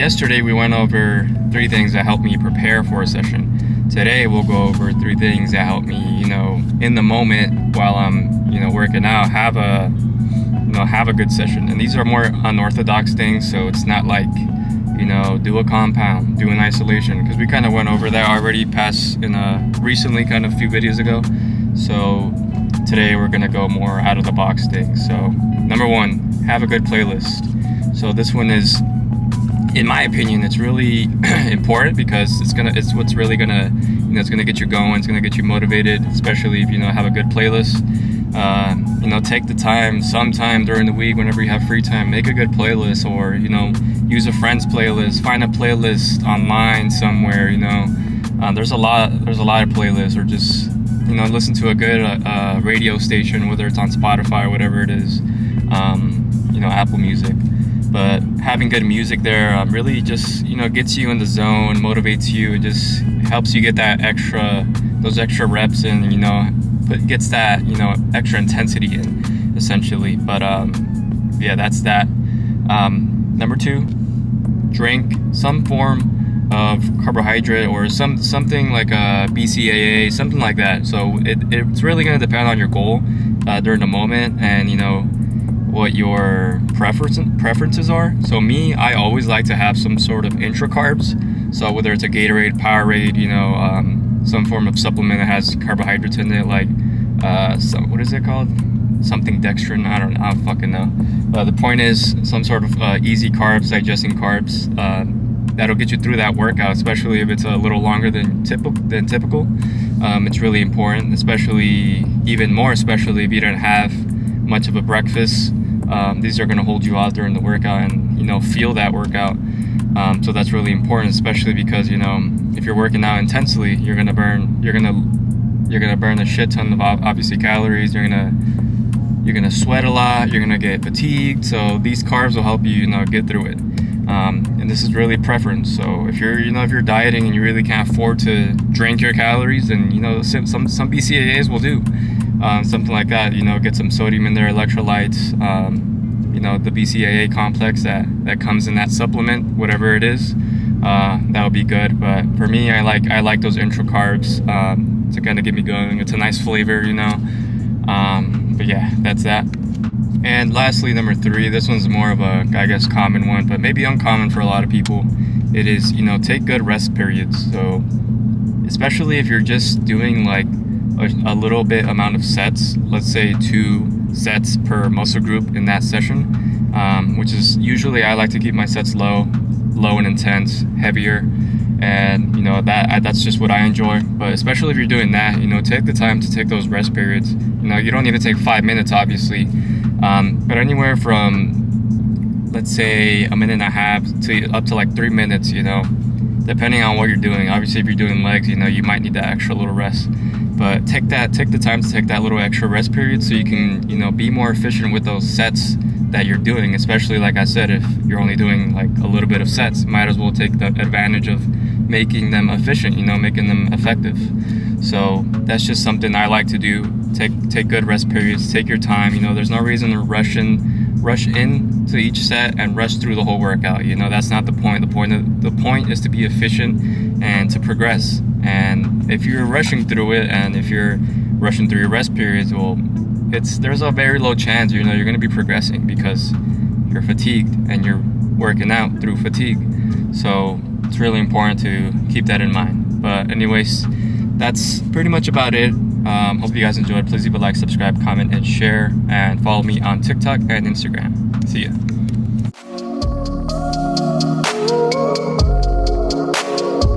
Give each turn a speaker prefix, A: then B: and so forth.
A: yesterday we went over 3 things that helped me prepare for a session. Today we'll go over 3 things that help me, in the moment while I'm, working out, have a good session. And these are more unorthodox things, so it's not like, do a compound, do an isolation, because we kind of went over that already recently, kind of a few videos ago. So today we're gonna go more out of the box things. So number 1, have a good playlist. So this one is, in my opinion, it's really important because it's what's really gonna, it's gonna get you going, it's gonna get you motivated, especially if have a good playlist. Take the time, sometime during the week, whenever you have free time, make a good playlist, or use a friend's playlist, find a playlist online somewhere. There's a lot of playlists, or just listen to a good radio station, whether it's on Spotify or whatever it is, Apple Music. But having good music there really just gets you in the zone, motivates you. It just helps you get those extra reps in, but gets that extra intensity in, essentially. But that's that. Number 2, drink some form of carbohydrate, or something like a BCAA, something like that. So it's really going to depend on your goal during the moment, and what your preferences are. So me, I always like to have some sort of intra carbs. So whether it's a Gatorade, Powerade, some form of supplement that has carbohydrates in it, like what is it called? Something dextrin. I don't fucking know. The point is some sort of easy carbs, digesting carbs. That'll get you through that workout, especially if it's a little longer than typical. It's really important, even more especially if you don't have much of a breakfast. These are going to hold you out during the workout, and feel that workout. So that's really important, especially because if you're working out intensely, you're gonna burn a shit ton of obviously calories. You're gonna sweat a lot. You're gonna get fatigued. So these carbs will help you get through it. And this is really preference. So if you're dieting and you really can't afford to drink your calories, then some BCAAs will do. Something like that, get some sodium in there, electrolytes, the BCAA complex that comes in that supplement, whatever it is, that would be good. But for me, I like those intra carbs to kind of get me going. It's a nice flavor, but yeah, that's that. And lastly, number 3, this one's more of a, I guess, common one, but maybe uncommon for a lot of people. It is, take good rest periods. So especially if you're just doing like a little bit amount of sets, let's say 2 sets per muscle group in that session, which is usually, I like to keep my sets low and intense, heavier, and that's just what I enjoy. But especially if you're doing that, take the time to take those rest periods. You don't need to take 5 minutes, obviously, but anywhere from, let's say, a minute and a half to up to like 3 minutes, depending on what you're doing. Obviously, if you're doing legs, you might need that extra little rest. But take the time to take that little extra rest period, so you can, be more efficient with those sets that you're doing. Especially, like I said, if you're only doing like a little bit of sets, might as well take the advantage of making them efficient, making them effective. So that's just something I like to do. Take good rest periods, take your time. There's no reason to rush in to each set and rush through the whole workout. That's not the point. The point is to be efficient and to progress. And if you're rushing through it, and if you're rushing through your rest periods, well, there's a very low chance you're going to be progressing, because you're fatigued and you're working out through fatigue. So it's really important to keep that in mind. But anyways, that's pretty much about it. Hope you guys enjoyed. Please leave a like, subscribe, comment, and share, and follow me on TikTok and Instagram. See ya.